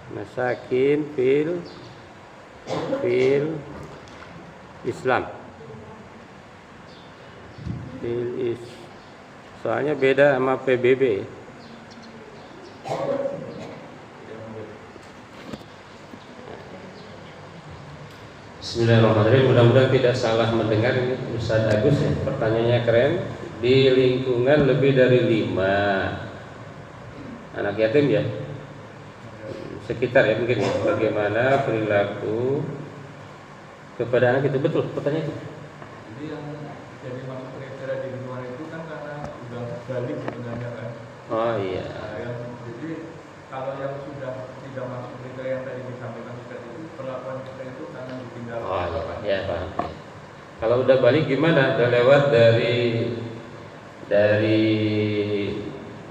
Masakin fil Islam. Soalnya beda sama PBB. Bismillahirrahmanirrahim. Mudah-mudahan tidak salah mendengar ini Ustaz Agus ya. Pertanyaannya keren. Di lingkungan lebih dari 5 anak yatim ya, sekitar ya mungkin ya, bagaimana perilaku kepada anak itu? Betul pertanyaan itu. Jadi yang jadi masuk kriteria di lingkungan itu kan karena udah balik sebenarnya kan. Oh iya. Jadi kalau yang sudah tidak masuk kriteria yang tadi disampaikan Ustaz itu, perlakuan kita itu karena ditinggal. Oh iya, paham. Kalau udah balik gimana? Udah lewat dari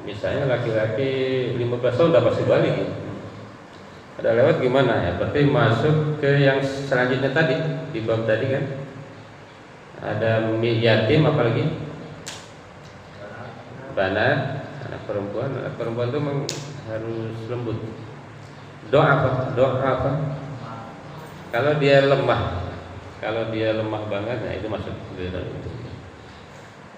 misalnya laki-laki 15 tahun udah pasti balik ya. Ada lewat gimana ya? Berarti masuk ke yang selanjutnya tadi di bab tadi kan. Ada yatim apalagi? Banat, anak perempuan. Anak perempuan itu memang harus lembut. Doa apa? Kalau dia lemah banget, nah itu masuk ke dalam itu.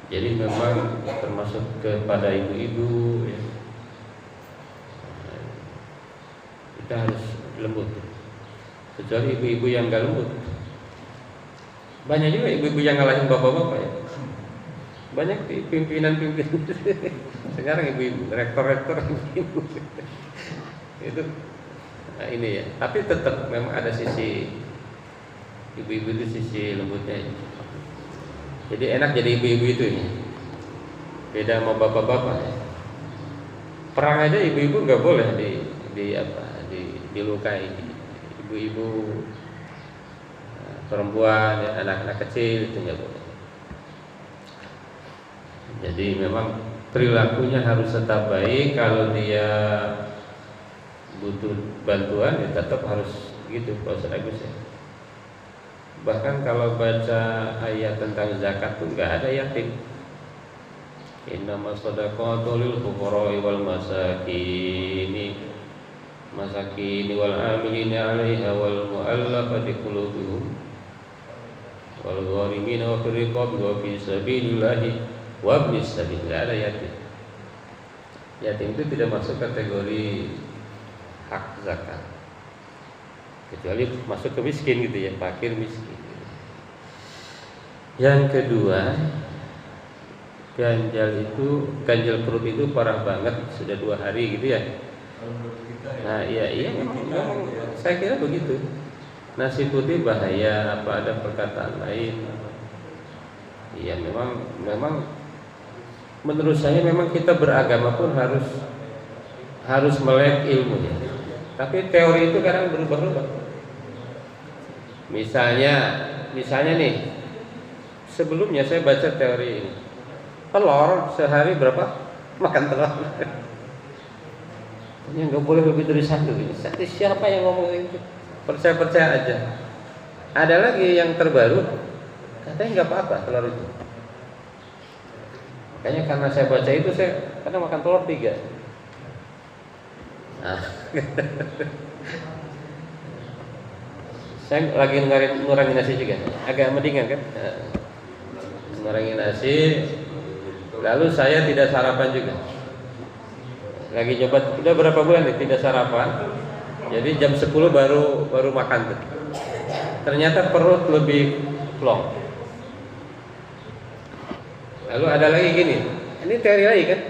Jadi memang termasuk kepada ibu-ibu ya. Kita harus lembut. Kecuali ibu-ibu yang gak lembut. Banyak juga ibu-ibu yang ngalahin bapak-bapak ya. Banyak pimpinan sekarang ibu-ibu, rektor ibu. Itu nah ini ya. Tapi tetap memang ada sisi ibu-ibu itu sisi lembutnya. Jadi enak jadi ibu-ibu itu ya. Beda sama bapak-bapak ya. Perang aja ibu-ibu nggak boleh dilukai. Ibu-ibu perempuan ya, anak-anak kecil itu nggak boleh. Jadi memang perilakunya harus tetap baik. Kalau dia butuh bantuan ya tetap harus gitu Pak Ustaz Agus ya. Bahkan kalau baca ayat tentang zakat tuh nggak ada yatim. Innamas shadaqatu lil fuqara'i wal masakini wal 'amilina 'alaiha wal mu'allafati qulubuhum wal gharimina wa fir riqabi wa fi sabilillahi wa ibnis sabil. Nggak ada yatim. Yatim itu tidak masuk kategori hak zakat. Kecuali masuk ke miskin gitu ya, fakir miskin. Yang kedua, ganjal perut itu parah banget sudah 2 hari gitu ya. Kalau menurut kita ya. Nah iya memang saya kira begitu. Nasi putih bahaya, apa ada perkataan lain? Iya memang menurut saya memang kita beragama pun harus melek ilmunya. Tapi teori itu kadang berubah-ubah. Misalnya nih, sebelumnya saya baca teori ini. Telur sehari berapa? Makan telur. Ini nggak boleh lebih dari satu. Siapa yang ngomong itu? Percaya aja. Ada lagi yang terbaru, katanya nggak apa-apa telur itu. Kayaknya karena saya baca itu saya kadang makan telur 3. Nah. Saya lagi ngurangin nasi juga, agak mendingan kan? Ngurangin nasi, lalu saya tidak sarapan juga. Lagi coba, udah berapa bulan nih tidak sarapan. Jadi jam 10 baru makan tuh. Ternyata perut lebih plong. Lalu ada lagi gini, ini teori lagi kan?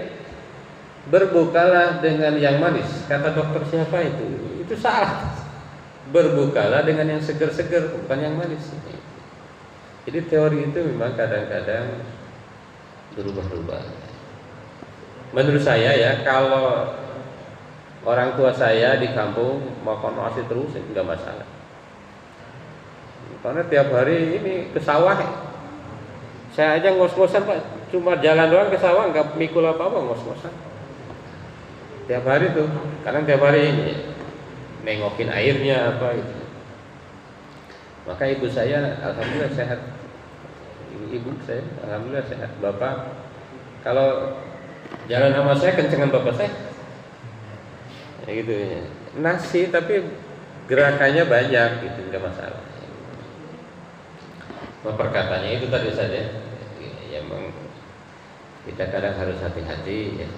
Berbukalah dengan yang manis. Kata dokter siapa itu? Itu salah. Berbukalah dengan yang seger-seger, bukan yang manis. Jadi teori itu memang kadang-kadang berubah-ubah. Menurut saya ya, kalau orang tua saya di kampung makan nasi terus enggak masalah. Karena tiap hari ini ke sawah. Saya aja ngos-ngosan Pak, cuma jalan doang ke sawah, enggak mikul apa-apa, ngos-ngosan. Tiap hari tuh, kadang tiap hari ini nengokin airnya apa gitu. Maka ibu saya alhamdulillah sehat. Ibu saya alhamdulillah sehat. Bapak kalau jalan sama saya kencengan bapak saya. Ya gitu ya. Nasi tapi gerakannya banyak gitu, enggak masalah. Perkataannya itu tadi saja. Ya memang kita kadang harus hati-hati ya.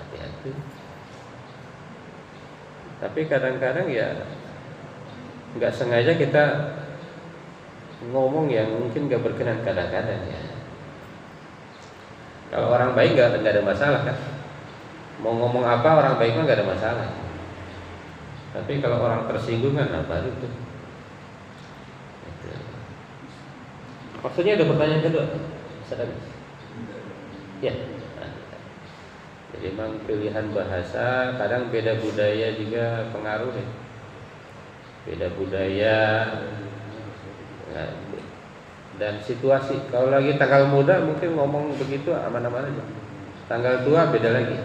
Hati-hati. Tapi kadang-kadang ya nggak sengaja kita ngomong yang mungkin nggak berkenan kadang-kadang ya. Kalau orang baik nggak ada masalah kan. Mau ngomong apa orang baik mah nggak ada masalah. Tapi kalau orang tersinggung kan baru tuh. Maksudnya ada pertanyaan kedua? Sadar? Ya. Jadi memang pilihan bahasa, kadang beda budaya juga pengaruh ya. Beda budaya dan situasi. Kalau lagi tanggal muda mungkin ngomong begitu aman-aman aja. Tanggal tua beda lagi.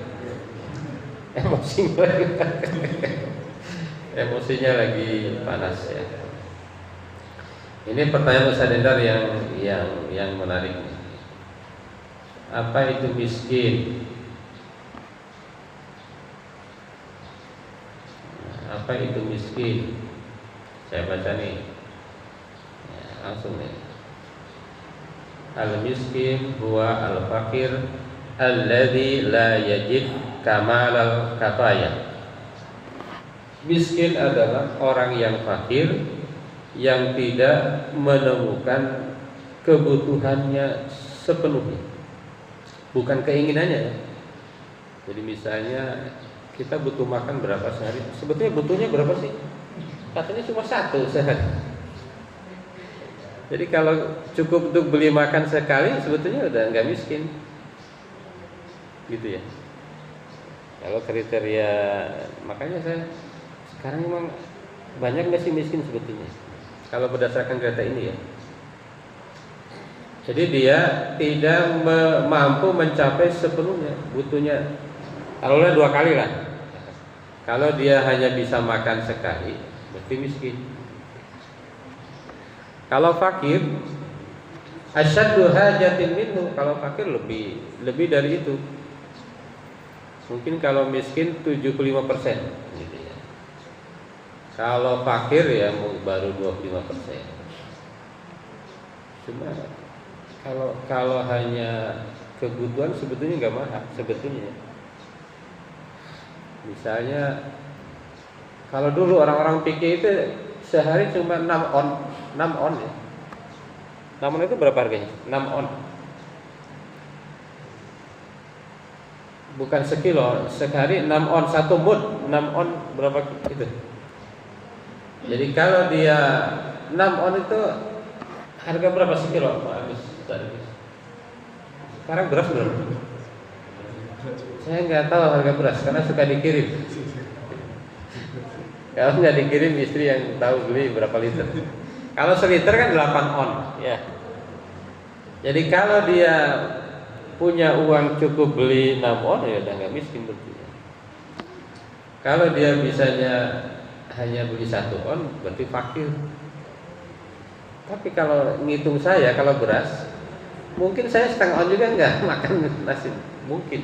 Emosinya lagi panas ya. Ini pertanyaan Ustaz Endar yang menarik. Apa itu miskin? Apa itu miskin? Saya baca nih ya, langsung nih. Al-miskin huwa al-fakir alladzi la yajid kamalal kafayah. Miskin adalah orang yang fakir yang tidak menemukan kebutuhannya sepenuhnya, bukan keinginannya. Jadi misalnya kita butuh makan berapa sehari? Sebetulnya butuhnya berapa sih? Katanya cuma 1 sehari. Jadi kalau cukup untuk beli makan sekali, sebetulnya udah nggak miskin, gitu ya. Kalau kriteria, makanya saya sekarang memang banyak nggak sih miskin sebetulnya. Kalau berdasarkan data ini ya. Jadi dia tidak mampu mencapai sepenuhnya butuhnya. Taruhlah 2 kali lah. Kalau dia hanya bisa makan sekali, berarti miskin. Kalau fakir, asyaddu hajatin minhu. Kalau fakir lebih dari itu. Mungkin kalau miskin 75%, gitu ya. Kalau fakir ya baru 25%. Cuma kalau hanya kebutuhan sebetulnya nggak mahal sebetulnya. Misalnya kalau dulu orang-orang pikir itu sehari cuma 6 on ya. 6 on itu berapa harganya? 6 on. Bukan sekilo, sehari 6 on, 1 mud 6 on berapa itu? Jadi kalau dia 6 on itu harga berapa sekilo Pak Agus? Sekarang beras berapa? Saya nggak tahu harga beras karena suka dikirim. Kalau nggak dikirim istri yang tahu beli berapa liter. Kalau seliter kan 8 on, ya. Jadi kalau dia punya uang cukup beli 6 on ya udah nggak miskin berarti. Kalau dia bisanya hanya beli 1 on berarti fakir. Tapi kalau ngitung saya kalau beras mungkin saya setengah on juga nggak makan nasi, mungkin.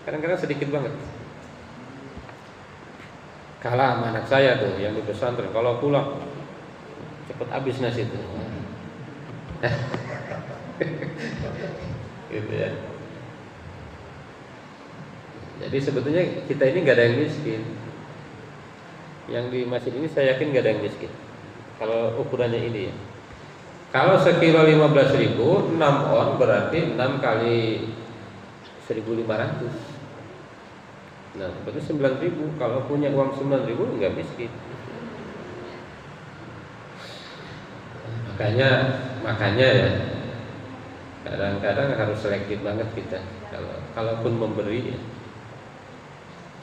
Kadang-kadang sedikit banget. Kalah sama anak saya tuh yang di pesantren, kalau pulang cepet habis nasi itu. Gitu ya. Jadi sebetulnya kita ini nggak ada yang miskin. Yang di masjid ini saya yakin nggak ada yang miskin. Kalau ukurannya ini ya. Kalau sekilo 15.000, 6 on berarti 6 kali 1.500. Nah, berarti 9.000. Kalau punya uang 9.000 nggak miskin. Makanya ya. Kadang-kadang harus selektif banget kita. Kalaupun memberi ya,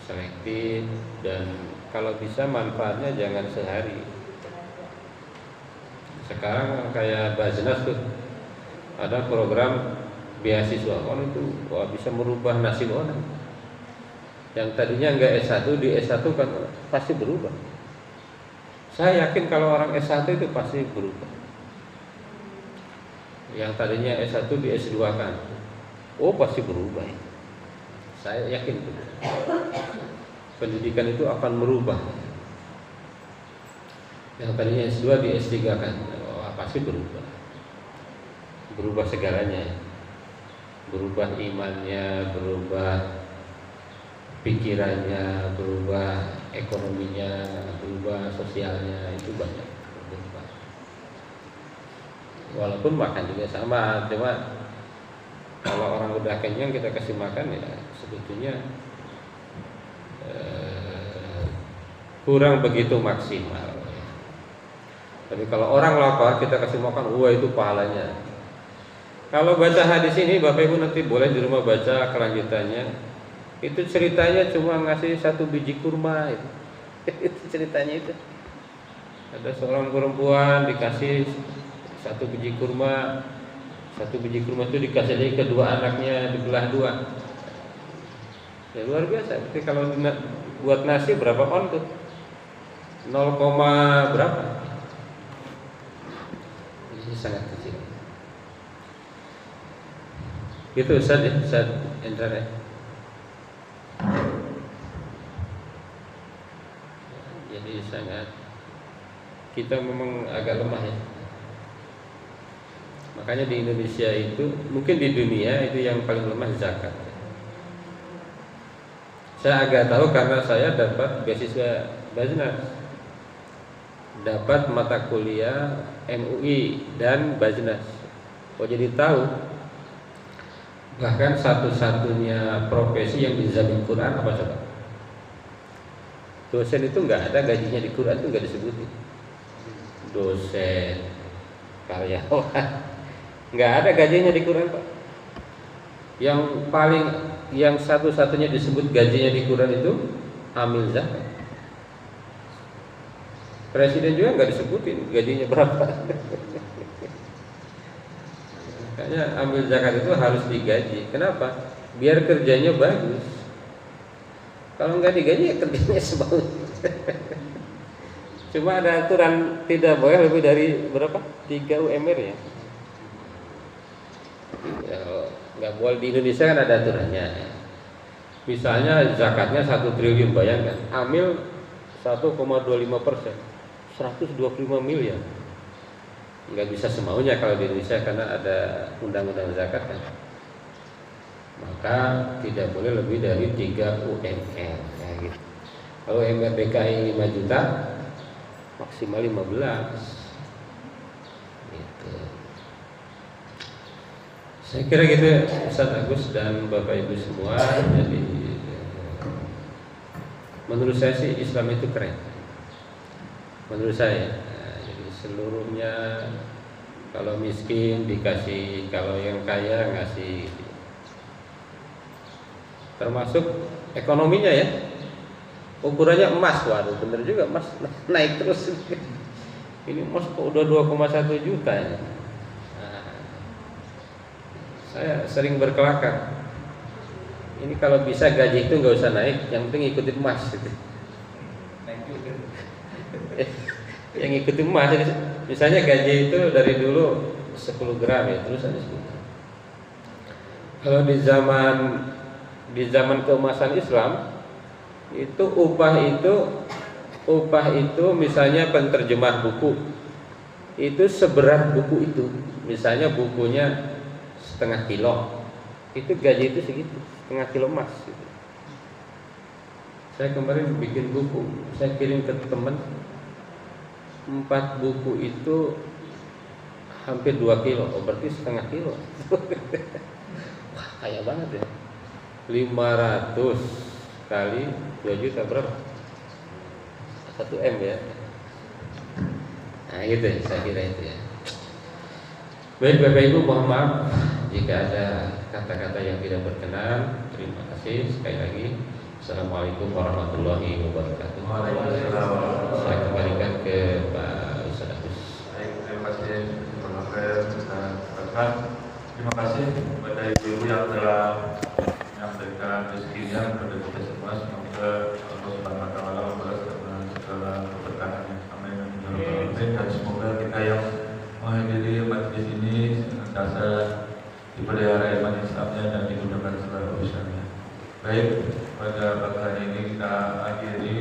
selektif, dan kalau bisa manfaatnya jangan sehari. Sekarang kayak Baznas tuh ada program beasiswa orang itu bisa merubah nasib orang. Yang tadinya enggak S1 di S1 kan pasti berubah. Saya yakin kalau orang S1 itu pasti berubah. Yang tadinya S1 di S2 kan, pasti berubah. Saya yakin betul. Pendidikan itu akan merubah. Yang tadinya S2 di S3 kan, pasti berubah. Berubah segalanya. Berubah imannya, berubah pikirannya, berubah ekonominya, berubah sosialnya, itu banyak berubah. Walaupun makan juga sama, cuma kalau orang udah kenyang kita kasih makan ya sebetulnya kurang begitu maksimal. Tapi kalau orang lapar kita kasih makan, itu pahalanya. Kalau baca hadis ini Bapak Ibu nanti boleh di rumah baca kelanjutannya. Itu ceritanya cuma ngasih 1 biji kurma itu. Itu ceritanya itu. Ada seorang perempuan dikasih 1 biji kurma. 1 biji kurma itu dikasih lagi ke 2 anaknya, dibelah 2. Ya luar biasa. Berarti kalau buat nasi berapa on tuh? 0, berapa? Ini sangat kecil. Itu Ustaz ya, Ustaz Endra ya. Jadi sangat, kita memang agak lemah ya. Makanya di Indonesia itu, mungkin di dunia itu yang paling lemah zakat. Saya agak tahu karena saya dapat beasiswa Baznas, dapat mata kuliah MUI dan Baznas. Jadi tahu. Bahkan satu-satunya profesi yang dijamin Quran apa coba? Dosen itu nggak ada gajinya di Quran, itu nggak disebutin. Dosen, karyawan, nggak ada gajinya di Quran Pak. Yang satu-satunya disebut gajinya di Quran itu amil zakat. Presiden juga nggak disebutin gajinya berapa. Makanya ambil zakat itu harus digaji. Kenapa? Biar kerjanya bagus. Kalau nggak digaji ya kerjanya semaunya. Cuma ada aturan tidak boleh lebih dari berapa? 3 UMR ya. Nggak boleh, di Indonesia kan ada aturannya. Misalnya zakatnya 1 triliun, bayangkan. Amil 1,25%, 125 miliar. Nggak bisa semaunya kalau di Indonesia karena ada undang-undang zakat kan. Maka tidak boleh lebih dari 3 UMR ya gitu. Kalau UMR DKI 5 juta maksimal 15 gitu. Saya kira gitu Ustaz Agus dan Bapak Ibu semua. Jadi menurut saya sih Islam itu keren. Menurut saya, jadi seluruhnya kalau miskin dikasih, kalau yang kaya ngasih. Termasuk ekonominya ya. Ukurannya emas, waduh bener juga emas naik terus. Ini emas kok udah 2,1 juta ya. Saya sering berkelakar. Ini kalau bisa gaji itu nggak usah naik, yang penting ikutin emas gitu. Naik juga. Yang ikutin emas, misalnya gaji itu dari dulu 10 gram ya, terus ada 10. Kalau di zaman keemasan Islam itu upah itu misalnya penterjemah buku itu seberat buku itu, misalnya bukunya setengah kilo, itu gaji itu segitu, setengah kilo emas gitu. Saya kemarin bikin buku, saya kirim ke teman, 4 buku itu hampir 2 kilo, berarti setengah kilo. Wah, kaya banget ya. 500 kali 2 juta berapa? 1 M ya. Nah gitu ya, saya kira itu ya. Baik Bapak Ibu, mohon maaf jika ada kata-kata yang tidak berkenan. Terima kasih sekali lagi. Assalamualaikum warahmatullahi wabarakatuh. Saya kembalikan ke Pak Ustaz Agus. Terima kasih terima kasih kepada ibu-ibu yang telah menyampaikan rezekinya kepada kita semua. Semoga Allah Subhanahu wa taala membalas dengan segala keberkahan. Amin. Dan semoga kita yang menghadiri majelis ini senantiasa dipelihara iman Islamnya dan dimudahkan segala urusannya. Baik, pada pagi hari ini kita akhiri